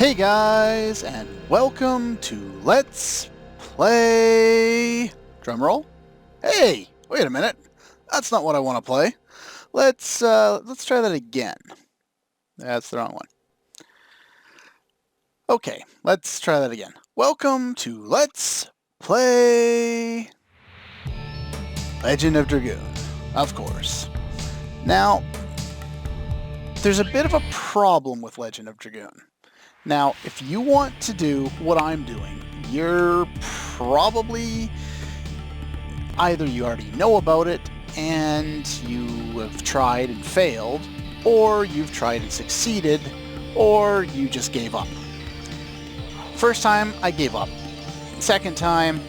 Hey guys, and welcome to Let's Play... Drumroll? Hey, wait a minute. That's not what I want to play. Let's try that again. That's the wrong one. Okay, let's try that again. Welcome to Let's Play... Legend of Dragoon, of course. Now, there's a bit of a problem with Legend of Dragoon. Now, if you want to do what I'm doing, you're probably either you already know about it and you have tried and failed, or you've tried and succeeded, or you just gave up. First time, I gave up. Second time,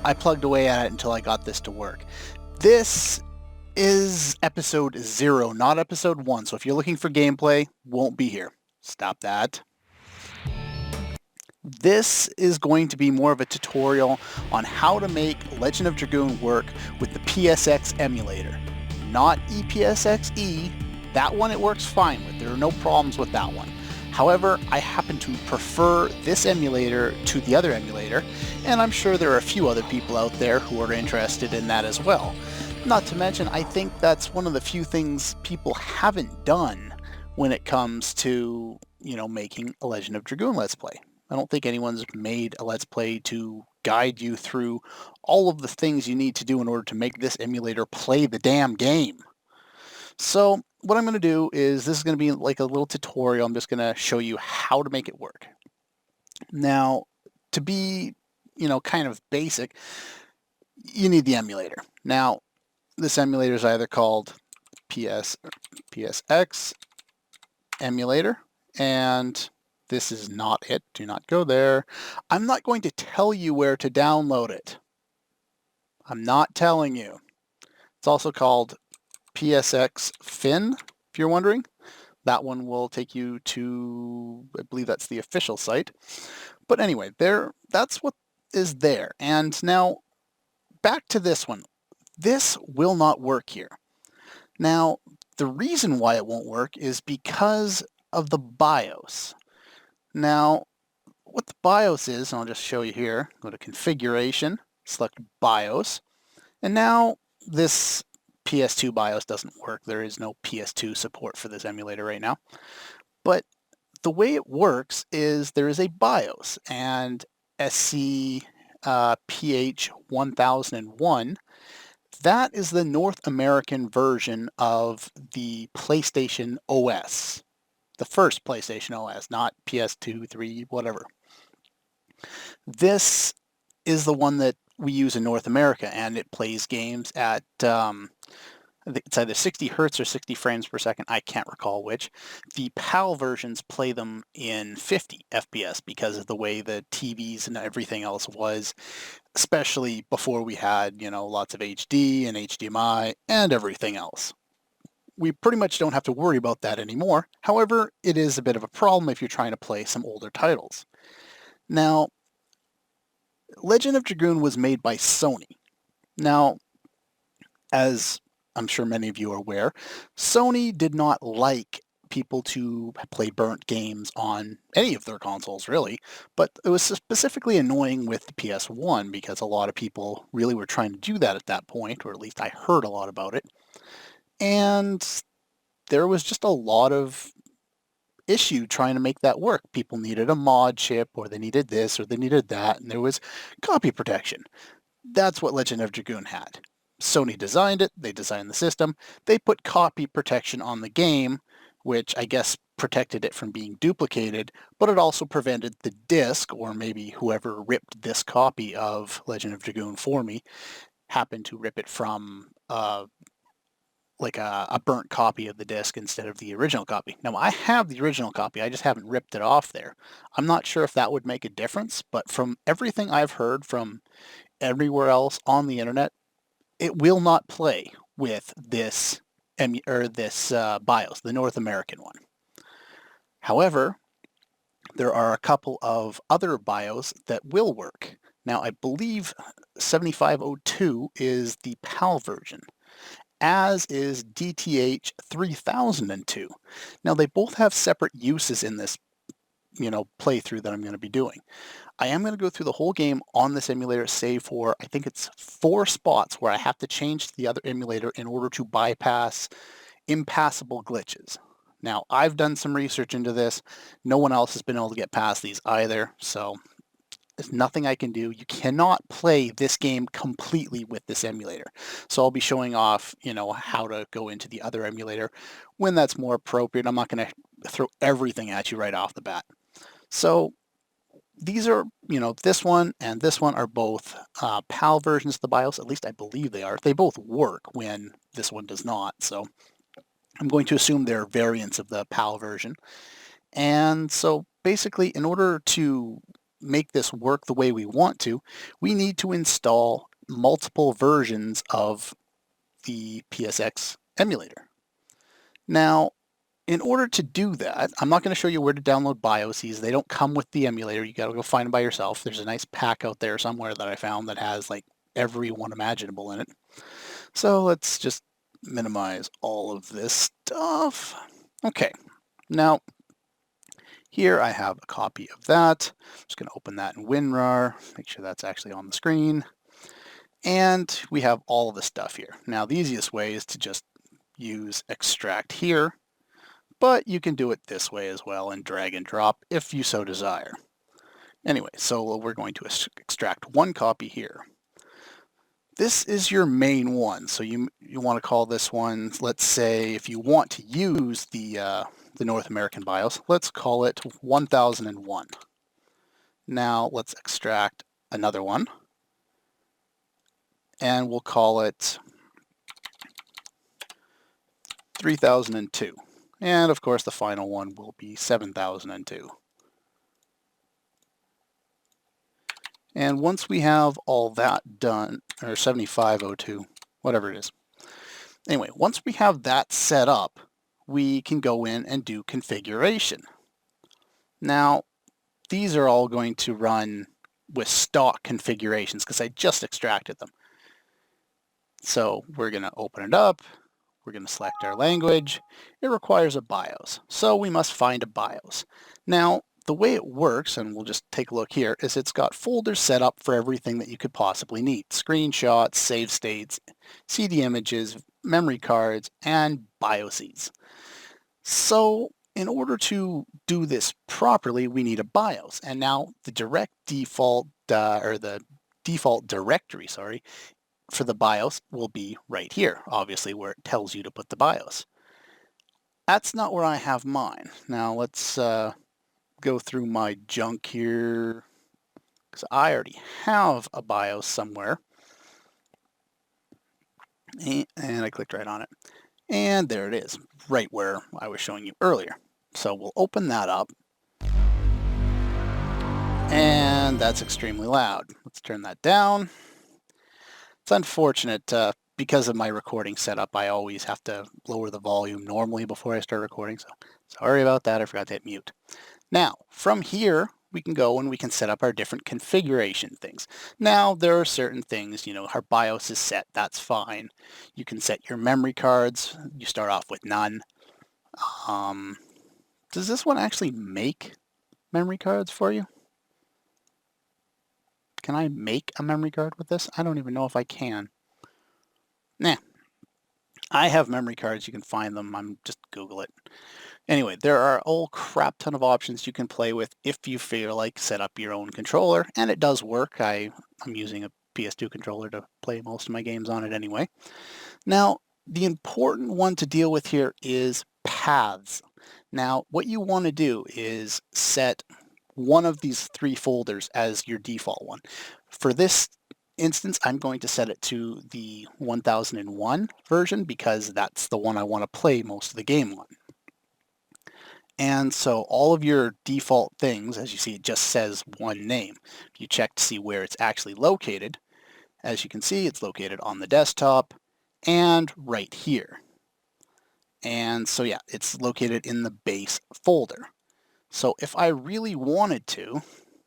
I plugged away at it until I got this to work. This is episode 0, not episode 1, so if you're looking for gameplay, won't be here. Stop that. This is going to be more of a tutorial on how to make Legend of Dragoon work with the PSX emulator. Not EPSXE. That one it works fine with. There are no problems with that one. However, I happen to prefer this emulator to the other emulator, and I'm sure there are a few other people out there who are interested in that as well. Not to mention, I think that's one of the few things people haven't done when it comes to, making a Legend of Dragoon Let's Play. I don't think anyone's made a Let's Play to guide you through all of the things you need to do in order to make this emulator play the damn game. So what I'm going to do is, this is going to be like a little tutorial. I'm just going to show you how to make it work. Now, to be, kind of basic, you need the emulator. Now, this emulator is either called PSX emulator, and this is not it. Do not go there. I'm not going to tell you where to download it. I'm not telling you. It's also called psxfin, if you're wondering. That one will take you to, I believe that's the official site. But anyway, that's what is there. And now, back to this one. This will not work here. Now, the reason why it won't work is because of the BIOS. Now, what the BIOS is, and I'll just show you here, go to Configuration, select BIOS, and now this PS2 BIOS doesn't work. There is no PS2 support for this emulator right now. But the way it works is there is a BIOS, and SC PH1001, that is the North American version of the PlayStation OS. The first PlayStation OS, not PS2, 3, whatever. This is the one that we use in North America, and it plays games at, I think it's either 60 hertz or 60 frames per second. I can't recall which. The PAL versions play them in 50 FPS because of the way the TVs and everything else was, especially before we had, lots of HD and HDMI and everything else. We pretty much don't have to worry about that anymore. However, it is a bit of a problem if you're trying to play some older titles. Now, Legend of Dragoon was made by Sony. Now, as I'm sure many of you are aware, Sony did not like people to play burnt games on any of their consoles, really, but it was specifically annoying with the PS1 because a lot of people really were trying to do that at that point, or at least I heard a lot about it. And there was just a lot of issue trying to make that work. People needed a mod chip, or they needed this, or they needed that, and there was copy protection. That's what Legend of Dragoon had. Sony designed it, they designed the system, they put copy protection on the game, which I guess protected it from being duplicated, but it also prevented the disc, or maybe whoever ripped this copy of Legend of Dragoon for me, happened to rip it from like a burnt copy of the disc instead of the original copy. Now, I have the original copy, I just haven't ripped it off there. I'm not sure if that would make a difference, but from everything I've heard from everywhere else on the internet, it will not play with this BIOS, the North American one. However, there are a couple of other BIOS that will work. Now, I believe 7502 is the PAL version, as is DTH 3002. Now, they both have separate uses in this playthrough that I'm going to be doing. I am going to go through the whole game on this emulator, save for, I think it's 4 spots where I have to change to the other emulator in order to bypass impassable glitches. Now, I've done some research into this. No one else has been able to get past these either, so there's nothing I can do. You cannot play this game completely with this emulator. So I'll be showing off, how to go into the other emulator when that's more appropriate. I'm not going to throw everything at you right off the bat. So these are, this one and this one are both PAL versions of the BIOS. At least I believe they are. They both work when this one does not. So I'm going to assume they're variants of the PAL version. And so basically, in order to make this work the way we want to, we need to install multiple versions of the PSX emulator. Now, in order to do that, I'm not going to show you where to download BIOSes. They don't come with the emulator. You got to go find them by yourself. There's a nice pack out there somewhere that I found that has like every one imaginable in it. So let's just minimize all of this stuff. Okay, now here I have a copy of that. I'm just going to open that in WinRAR, make sure that's actually on the screen. And we have all of the stuff here. Now the easiest way is to just use extract here, but you can do it this way as well and drag and drop if you so desire. Anyway, so we're going to extract one copy here. This is your main one, so you want to call this one, let's say, if you want to use the North American BIOS, let's call it 1001. Now let's extract another one, and we'll call it 3002. And of course the final one will be 7002. And once we have all that done, or 7502, whatever it is. Anyway, once we have that set up, we can go in and do configuration. Now, these are all going to run with stock configurations because I just extracted them. So we're going to open it up. We're going to select our language. It requires a BIOS, so we must find a BIOS. Now, the way it works, and we'll just take a look here, is it's got folders set up for everything that you could possibly need. Screenshots, save states, CD images, memory cards, and BIOSes. So in order to do this properly, we need a BIOS. And now the default directory, for the BIOS will be right here, obviously, where it tells you to put the BIOS. That's not where I have mine. Now let's go through my junk here, because I already have a BIOS somewhere. And I clicked right on it. And there it is, right where I was showing you earlier. So we'll open that up. And that's extremely loud. Let's turn that down. It's unfortunate, because of my recording setup, I always have to lower the volume normally before I start recording. So sorry about that, I forgot to hit mute. Now, from here, we can go and we can set up our different configuration things. Now, there are certain things, our BIOS is set, that's fine. You can set your memory cards. You start off with none. Does this one actually make memory cards for you? Can I make a memory card with this? I don't even know if I can. Nah. I have memory cards. You can find them. Just Google it. Anyway, there are a whole crap ton of options you can play with if you feel like set up your own controller, and it does work. I'm using a PS2 controller to play most of my games on it anyway. Now, the important one to deal with here is paths. Now, what you want to do is set one of these 3 folders as your default one. For this instance, I'm going to set it to the 1001 version because that's the one I want to play most of the game on. And so all of your default things, as you see, it just says one name. If you check to see where it's actually located, as you can see, it's located on the desktop and right here. And so yeah, it's located in the base folder. So if I really wanted to,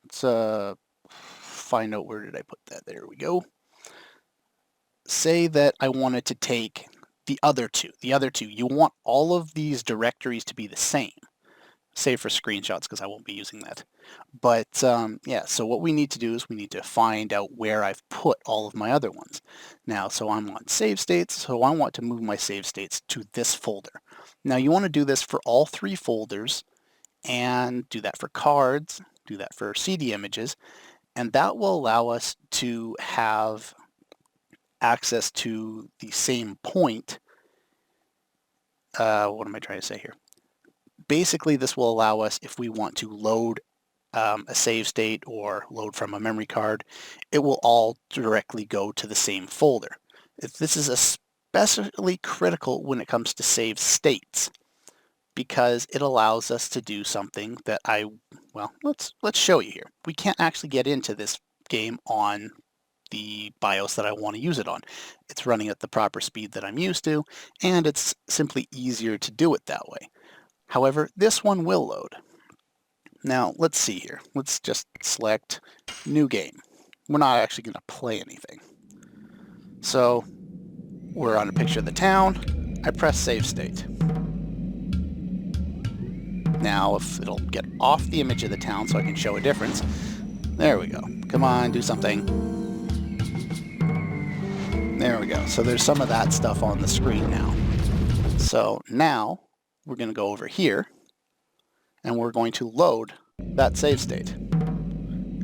let's find out where did I put that. There we go. Say that I wanted to take the other two. You want all of these directories to be the same. save for screenshots because I won't be using that. But yeah, so what we need to do is we need to find out where I've put all of my other ones. Now, so I'm on save states, so I want to move my save states to this folder. Now you want to do this for all 3 folders, and do that for cards, do that for CD images, and that will allow us to have access to the same point. What am I trying to say here? Basically, this will allow us, if we want to load a save state or load from a memory card, it will all directly go to the same folder. This is especially critical when it comes to save states, because it allows us to do something that well, let's show you here. We can't actually get into this game on the BIOS that I want to use it on. It's running at the proper speed that I'm used to, and it's simply easier to do it that way. However, this one will load. Now, let's see here. Let's just select new game. We're not actually going to play anything. So, we're on a picture of the town. I press save state. Now, if it'll get off the image of the town so I can show a difference. There we go. Come on, do something. There we go. So there's some of that stuff on the screen now. So now we're going to go over here and we're going to load that save state.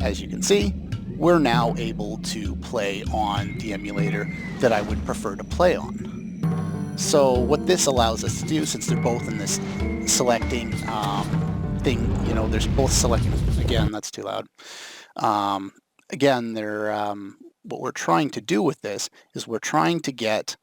As you can see, we're now able to play on the emulator that I would prefer to play on. So what this allows us to do, since they're both in this selecting thing, you know, they're both selecting, again, that's too loud. Again, they're, what we're trying to do with this is we're trying to get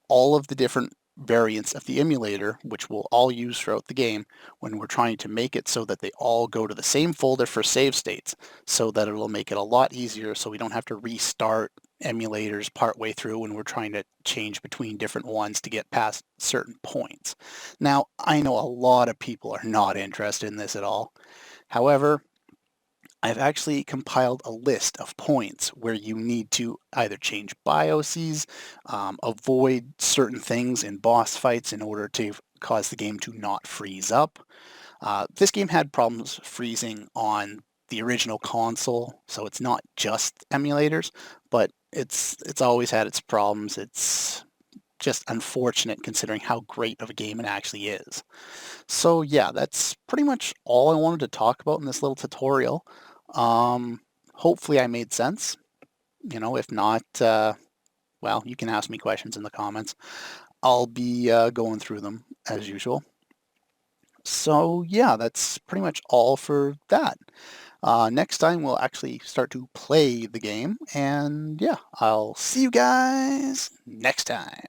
all of the different variants of the emulator, which we'll all use throughout the game, when we're trying to make it so that they all go to the same folder for save states, so that it'll make it a lot easier so we don't have to restart emulators partway through when we're trying to change between different ones to get past certain points. Now, I know a lot of people are not interested in this at all. However, I've actually compiled a list of points where you need to either change BIOSes, avoid certain things in boss fights in order to cause the game to not freeze up. This game had problems freezing on the original console, so it's not just emulators, but it's always had its problems. It's just unfortunate considering how great of a game it actually is. So yeah, that's pretty much all I wanted to talk about in this little tutorial. Hopefully I made sense. You know, if not, well, you can ask me questions in the comments. I'll be going through them as usual. So yeah, that's pretty much all for that. Next time we'll actually start to play the game, and yeah, I'll see you guys next time.